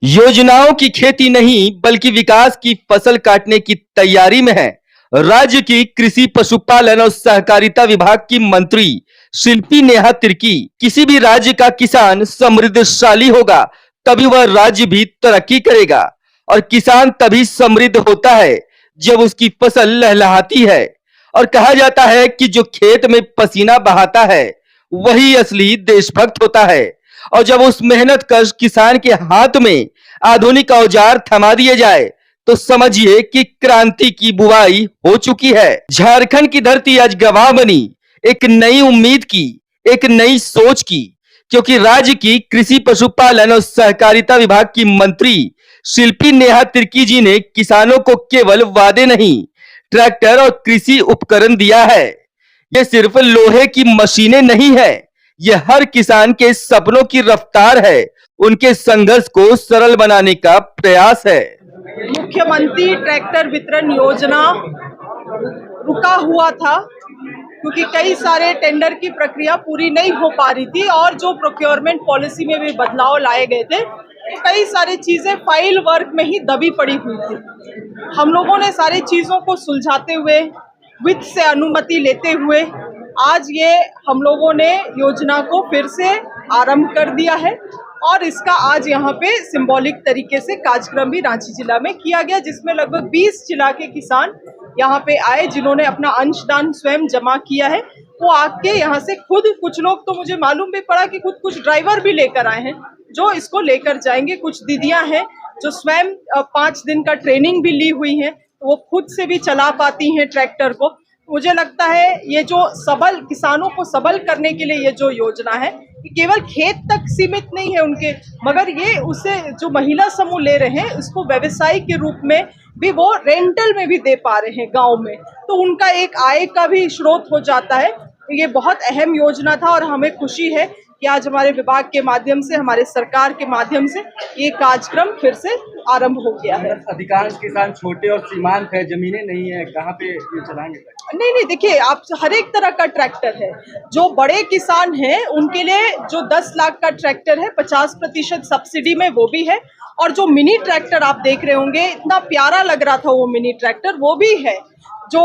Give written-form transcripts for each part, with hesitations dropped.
योजनाओं की खेती नहीं बल्कि विकास की फसल काटने की तैयारी में है। राज्य की कृषि पशुपालन और सहकारिता विभाग की मंत्री शिल्पी नेहा तिर्की, किसी भी राज्य का किसान समृद्धशाली होगा तभी वह राज्य भी तरक्की करेगा। और किसान तभी समृद्ध होता है जब उसकी फसल लहलहाती है। और कहा जाता है कि जो खेत में पसीना बहाता है वही असली देशभक्त होता है। और जब उस मेहनत कश किसान के हाथ में आधुनिक औजार थमा दिए जाए तो समझिए कि क्रांति की बुआई हो चुकी है। झारखंड की धरती आज गवाह बनी एक नई उम्मीद की, एक नई सोच की, क्योंकि राज्य की कृषि पशुपालन और सहकारिता विभाग की मंत्री शिल्पी नेहा तिर्की जी ने किसानों को केवल वादे नहीं, ट्रैक्टर और कृषि उपकरण दिया है। ये सिर्फ लोहे की मशीनें नहीं है, ये हर किसान के सपनों की रफ्तार है, उनके संघर्ष को सरल बनाने का प्रयास है। मुख्यमंत्री ट्रैक्टर वितरण योजना रुका हुआ था क्योंकि कई सारे टेंडर की प्रक्रिया पूरी नहीं हो पा रही थी और जो प्रोक्योरमेंट पॉलिसी में भी बदलाव लाए गए थे, कई सारी चीजें फाइल वर्क में ही दबी पड़ी हुई थी। हम लोगों ने सारी चीजों को सुलझाते हुए, वित्त से अनुमति लेते हुए आज ये हम लोगों ने योजना को फिर से आरंभ कर दिया है और इसका आज यहाँ पे सिंबॉलिक तरीके से कार्यक्रम भी रांची जिला में किया गया, जिसमें लगभग 20 जिला के किसान यहाँ पे आए जिन्होंने अपना अंशदान स्वयं जमा किया है। वो आके यहाँ से खुद, कुछ लोग तो मुझे मालूम भी पड़ा कि खुद कुछ ड्राइवर भी लेकर आए हैं जो इसको लेकर जाएंगे। कुछ दीदियां हैं जो स्वयं 5 दिन का ट्रेनिंग भी ली हुई हैं, तो वो खुद से भी चला पाती हैं ट्रैक्टर को। मुझे लगता है ये जो सबल किसानों को सबल करने के लिए ये जो योजना है, ये केवल खेत तक सीमित नहीं है उनके, मगर ये उसे जो महिला समूह ले रहे हैं उसको व्यवसाय के रूप में भी वो रेंटल में भी दे पा रहे हैं गांव में, तो उनका एक आय का भी स्रोत हो जाता है। ये बहुत अहम योजना था और हमें खुशी है कि आज हमारे विभाग के माध्यम से, हमारे सरकार के माध्यम से ये कार्यक्रम फिर से आरंभ हो गया है। अधिकांश किसान छोटे और सीमांत है, जमीनें नहीं है, कहाँ पे ये चलाएंगे? नहीं, देखिए, आप हर एक तरह का ट्रैक्टर है। जो बड़े किसान हैं उनके लिए जो 10 लाख का ट्रैक्टर है 50% सब्सिडी में वो भी है, और जो मिनी ट्रैक्टर आप देख रहे होंगे, इतना प्यारा लग रहा था वो मिनी ट्रैक्टर, वो भी है जो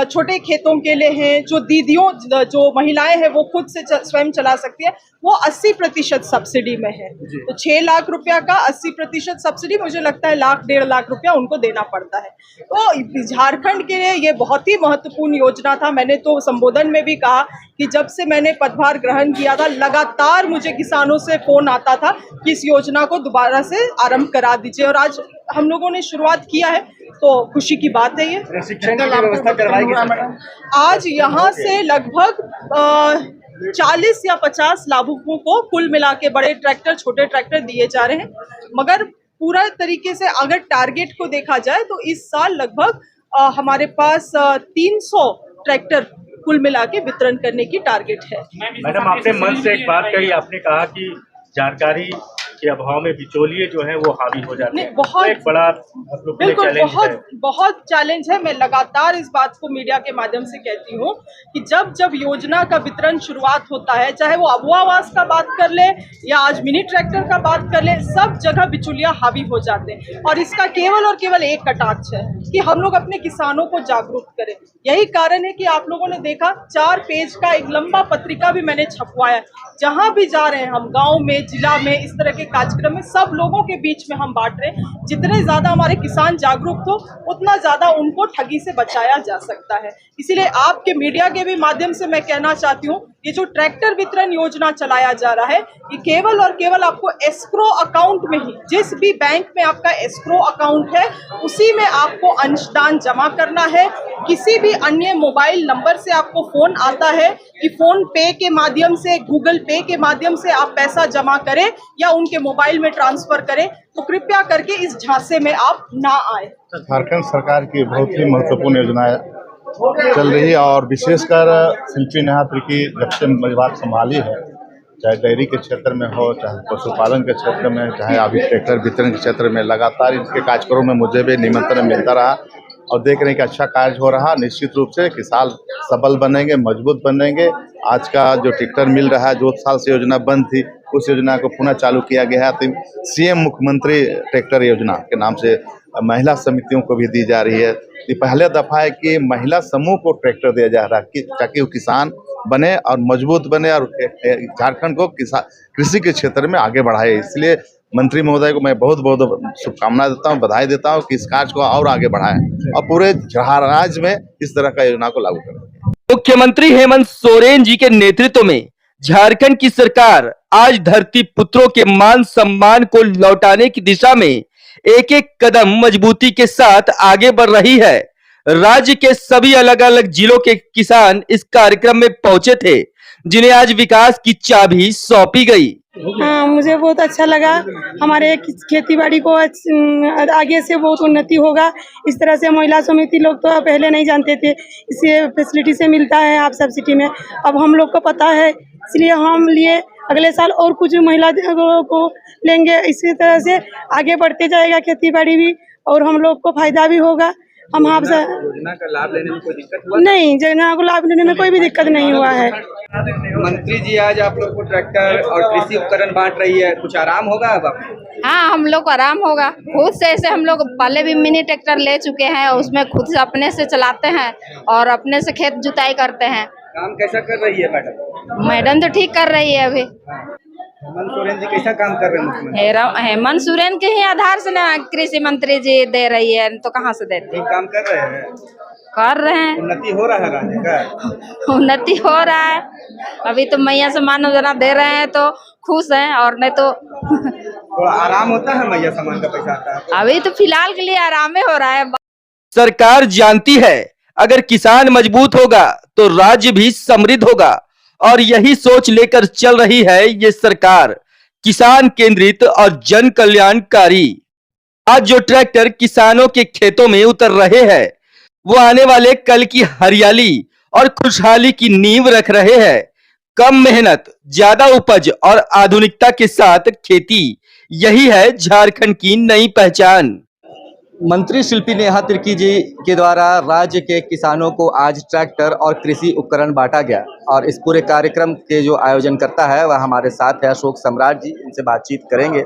छोटे खेतों के लिए हैं, जो दीदियों, जो महिलाएं हैं वो खुद से स्वयं चला सकती है, वो 80% सब्सिडी में है। तो 6 लाख रुपया का 80% सब्सिडी, मुझे लगता है 1.5 लाख रुपया उनको देना पड़ता है। तो झारखंड के लिए ये बहुत ही महत्वपूर्ण योजना था। मैंने तो संबोधन में भी कहा कि जब से मैंने पदभार ग्रहण किया था, लगातार मुझे किसानों से फोन आता था कि इस योजना को दोबारा से आरंभ करा दीजिए, और आज हम लोगों ने शुरुआत किया है, तो खुशी की बात है। ये प्रशिक्षण की व्यवस्था करवाएगी आज यहाँ से लगभग 40 या 50 लाभुकों को कुल मिला के बड़े ट्रैक्टर, छोटे ट्रैक्टर दिए जा रहे हैं, मगर पूरा तरीके से अगर टारगेट को देखा जाए तो इस साल लगभग हमारे पास 300 ट्रैक्टर कुल मिला के वितरण करने की टारगेट है। मैडम, आपने मन से एक बात कही, आपने कहा कि जानकारी के अभाव में बिचौलिए जो है वो हावी हो जाते हैं। बहुत एक बड़ा बिल्कुल बहुत चैलेंज है। मैं लगातार इस बात को मीडिया के माध्यम से कहती हूँ कि जब जब योजना का वितरण शुरुआत होता है, चाहे वो अबुआ आवास का बात कर ले या आज मिनी ट्रैक्टर का बात कर ले, सब जगह बिचौलिया हावी हो जाते हैं, और इसका केवल और केवल एक कटाक्ष है कि हम लोग अपने किसानों को जागरूक करें। यही कारण है कि आप लोगों ने देखा 4 पेज का एक लंबा पत्रिका भी मैंने छपवाया। जहां भी जा रहे हैं हम, गांव में, जिला में, इस तरह के कार्यक्रम में सब लोगों के बीच में हम बांट रहे हैं। जितने ज्यादा हमारे किसान जागरूक हो, उतना ज्यादा उनको ठगी से बचाया जा सकता है। इसीलिए आपके मीडिया के भी माध्यम से मैं कहना चाहती हूँ, ये जो ट्रैक्टर वितरण योजना चलाया जा रहा है, ये केवल और केवल आपको एस्क्रो अकाउंट में ही, जिस भी बैंक में आपका एस्क्रो अकाउंट है उसी में आपको अंशदान जमा करना है। किसी भी अन्य मोबाइल नंबर से आपको फोन आता है कि फोन पे के माध्यम से, गूगल पे के माध्यम से आप पैसा जमा करें या उनके मोबाइल में ट्रांसफर करें, तो कृपया करके इस झांसे में आप ना आए। झारखंड सरकार की बहुत ही महत्वपूर्ण योजनाएं चल रही है, और विशेषकर शिल्पी नेहा तिर्की जब से विभाग संभाली है, चाहे डेयरी के क्षेत्र में हो, चाहे पशुपालन के क्षेत्र में, चाहे अभी ट्रैक्टर वितरण के क्षेत्र में, लगातार इनके कार्यक्रमों में मुझे भी निमंत्रण मिलता रहा और देख रहे हैं कि अच्छा कार्य हो रहा। निश्चित रूप से किसान सबल बनेंगे, मजबूत बनेंगे। आज का जो ट्रैक्टर मिल रहा है, 2 साल से योजना बंद थी, उस योजना को पुनः चालू किया गया है। तो सीएम मुख्यमंत्री ट्रैक्टर योजना के नाम से महिला समितियों को भी दी जा रही है। ये पहले दफा है कि महिला समूह को ट्रैक्टर दिया जा रहा है ताकि वो किसान बने और मजबूत बने और झारखंड को कृषि के क्षेत्र में आगे बढ़ाए। इसलिए मंत्री महोदय को मैं बहुत बहुत शुभकामनाएं देता हूं, बधाई देता हूं कि इस कार्य को और आगे बढ़ाएं और पूरे राज्य में इस तरह का योजना को लागू करें। मुख्यमंत्री हेमंत सोरेन जी के नेतृत्व में झारखंड की सरकार आज धरती पुत्रों के मान सम्मान को लौटाने की दिशा में एक एक कदम मजबूती के साथ आगे बढ़ रही है। राज्य के सभी अलग अलग जिलों के किसान इस कार्यक्रम में पहुंचे थे, जिन्हें आज विकास की चाबी सौंपी गई। हाँ, मुझे बहुत अच्छा लगा। हमारे खेतीबाड़ी को आगे से बहुत उन्नति होगा। इस तरह से महिला समिति लोग तो पहले नहीं जानते थे, इसे फैसिलिटी से मिलता है आप सब्सिडी में, अब हम लोग को पता है, इसलिए हम लिए अगले साल और कुछ महिला को लेंगे। इसी तरह से आगे बढ़ते जाएगा खेतीबाड़ी भी और हम लोग को फायदा भी होगा। हम आपसे योजना का लाभ लेने में कोई दिक्कत हुआ? नहीं, योजना को लाभ लेने में कोई भी दिक्कत नहीं हुआ है। मंत्री जी आज आप लोग को ट्रैक्टर और कृषि उपकरण बांट रही है, कुछ आराम होगा अब आपको? हाँ, हम लोग को आराम होगा। खुद से ऐसे हम लोग पहले भी मिनी ट्रैक्टर ले चुके हैं, उसमें खुद से अपने से चलाते हैं और अपने से खेत जुताई करते हैं। काम कैसा कर रही है मैडम? मैडम तो ठीक कर रही है अभी। हेमंत सोरेन जी कैसा काम कर रहे हैं मुख्यमंत्री? हेमंत सोरेन के ही आधार से ना कृषि मंत्री जी दे रही है, तो कहाँ से देते? ठीक काम कर रहे हैं? कर रहे हैं। उन्नति हो रहा है राज्य का? उन्नति हो रहा है। अभी तो मैया सम्मान योजना दे रहे हैं तो खुश हैं, और नहीं तो थोड़ा आराम होता है, मैया सम्मान का पैसा आता है? अभी तो फिलहाल के लिए आराम ही हो रहा है। सरकार जानती है अगर किसान मजबूत होगा तो राज्य भी समृद्ध होगा, और यही सोच लेकर चल रही है ये सरकार, किसान केंद्रित और जन कल्याणकारी। आज जो ट्रैक्टर किसानों के खेतों में उतर रहे हैं, वो आने वाले कल की हरियाली और खुशहाली की नींव रख रहे हैं। कम मेहनत, ज्यादा उपज और आधुनिकता के साथ खेती, यही है झारखंड की नई पहचान। मंत्री शिल्पी नेहा तिर्की जी के द्वारा राज्य के किसानों को आज ट्रैक्टर और कृषि उपकरण बांटा गया, और इस पूरे कार्यक्रम के जो आयोजन करता है वह हमारे साथ है अशोक सम्राट जी, इनसे बातचीत करेंगे।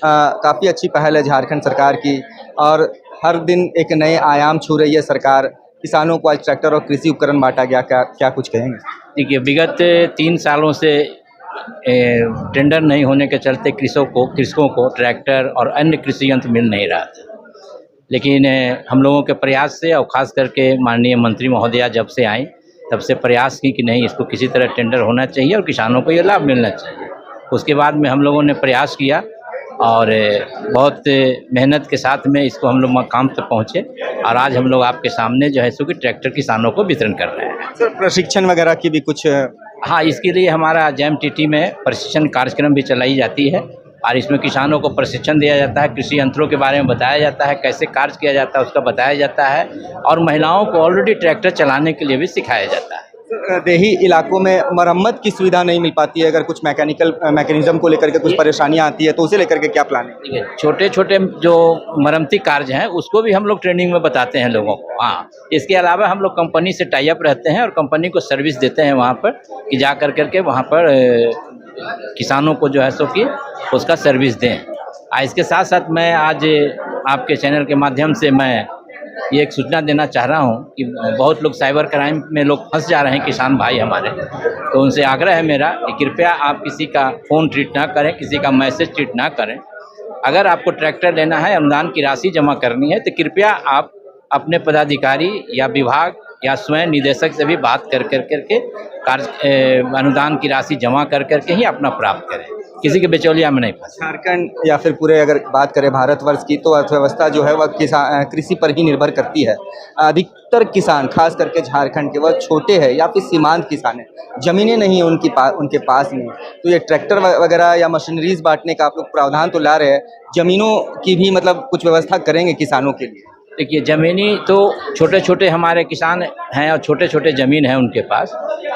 काफ़ी अच्छी पहल है झारखंड सरकार की, और हर दिन एक नए आयाम छू रही है सरकार। किसानों को आज ट्रैक्टर और कृषि उपकरण बांटा गया, क्या कुछ कहेंगे? देखिए, विगत 3 सालों से टेंडर नहीं होने के चलते कृषकों को ट्रैक्टर और अन्य कृषि यंत्र मिल नहीं रहा था, लेकिन हम लोगों के प्रयास से और ख़ास करके माननीय मंत्री महोदया जब से आई तब से प्रयास की कि नहीं, इसको किसी तरह टेंडर होना चाहिए और किसानों को ये लाभ मिलना चाहिए। उसके बाद में हम लोगों ने प्रयास किया और बहुत मेहनत के साथ में इसको हम लोग मकाम तक पहुँचे, और आज हम लोग आपके सामने जो है सो कि ट्रैक्टर किसानों को वितरण कर रहे हैं। सर, प्रशिक्षण वगैरह की भी कुछ? हाँ, इसके लिए हमारा JMTT में प्रशिक्षण कार्यक्रम भी चलाई जाती है, और इसमें किसानों को प्रशिक्षण दिया जाता है, कृषि यंत्रों के बारे में बताया जाता है, कैसे कार्य किया जाता है उसका बताया जाता है, और महिलाओं को ऑलरेडी ट्रैक्टर चलाने के लिए भी सिखाया जाता है। देही इलाकों में मरम्मत की सुविधा नहीं मिल पाती है, अगर कुछ मैकेनिज्म को लेकर के कुछ परेशानियां आती है तो उसे लेकर के क्या प्लान है? ठीक है, छोटे छोटे जो मरम्मती कार्य हैं उसको भी हम लोग ट्रेनिंग में बताते हैं लोगों को। हाँ, इसके अलावा हम लोग कंपनी से टाई अप रहते हैं और कंपनी को सर्विस देते हैं वहाँ पर, कि जा कर करके वहाँ पर किसानों को जो है सो कि उसका सर्विस दें। इसके साथ साथ मैं आज आपके चैनल के माध्यम से मैं ये एक सूचना देना चाह रहा हूँ कि बहुत लोग साइबर क्राइम में लोग फंस जा रहे हैं, किसान भाई हमारे, तो उनसे आग्रह है मेरा कि कृपया आप किसी का फ़ोन ट्रीट ना करें, किसी का मैसेज ट्रीट ना करें। अगर आपको ट्रैक्टर लेना है, अनुदान की राशि जमा करनी है, तो कृपया आप अपने पदाधिकारी या विभाग या स्वयं निदेशक से भी बात कर करके अनुदान की राशि जमा कर करके ही अपना प्राप्त करें, किसी के बिचौलिया में नहीं फंसे। झारखंड या फिर पूरे अगर बात करें भारतवर्ष की, तो अर्थव्यवस्था जो है वह कृषि पर ही निर्भर करती है। अधिकतर किसान, खास करके झारखंड के, वह छोटे हैं या फिर सीमांत किसान हैं, ज़मीनें नहीं हैं उनके पास में, तो ये ट्रैक्टर वगैरह या मशीनरीज बांटने का आप लोग प्रावधान तो ला रहे हैं, ज़मीनों की भी मतलब कुछ व्यवस्था करेंगे किसानों के लिए? देखिए, ज़मीनी तो छोटे छोटे हमारे किसान हैं और छोटे छोटे ज़मीन हैं उनके पास,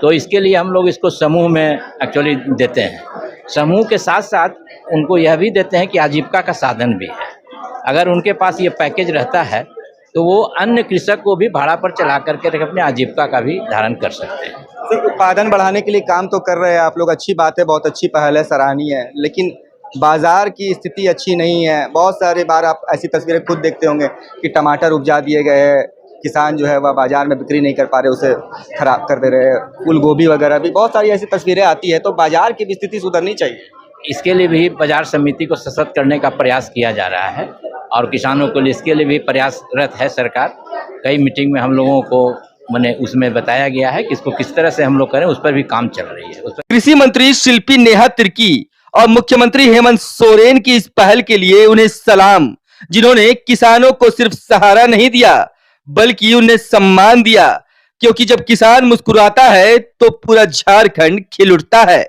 तो इसके लिए हम लोग इसको समूह में एक्चुअली देते हैं। समूह के साथ साथ उनको यह भी देते हैं कि आजीविका का साधन भी है। अगर उनके पास ये पैकेज रहता है तो वो अन्य कृषक को भी भाड़ा पर चला करके अपने आजीविका का भी धारण कर सकते हैं। तो उत्पादन बढ़ाने के लिए काम तो कर रहे हैं आप लोग, अच्छी बात है, बहुत अच्छी पहल है, सराहनीय है, लेकिन बाजार की स्थिति अच्छी नहीं है। बहुत सारे बार आप ऐसी तस्वीरें खुद देखते होंगे कि टमाटर उपजा दिए गए हैं, किसान जो है वह बाजार में बिक्री नहीं कर पा रहे, उसे खराब कर दे रहे हैं। फूल गोभी वगैरह भी बहुत सारी ऐसी तस्वीरें आती है, तो बाजार की भी स्थिति सुधरनी चाहिए। इसके लिए भी बाजार समिति को सशक्त करने का प्रयास किया जा रहा है और किसानों को इसके लिए भी प्रयासरत है सरकार। कई मीटिंग में हम लोगों को मैंने उसमें बताया गया है कि इसको किस तरह से हम लोग करें, उस पर भी काम चल रही है। कृषि मंत्री शिल्पी नेहा तिर्की और मुख्यमंत्री हेमंत सोरेन की इस पहल के लिए उन्हें सलाम, जिन्होंने किसानों को सिर्फ सहारा नहीं दिया बल्कि उन्हें सम्मान दिया, क्योंकि जब किसान मुस्कुराता है तो पूरा झारखंड खिल उठता है।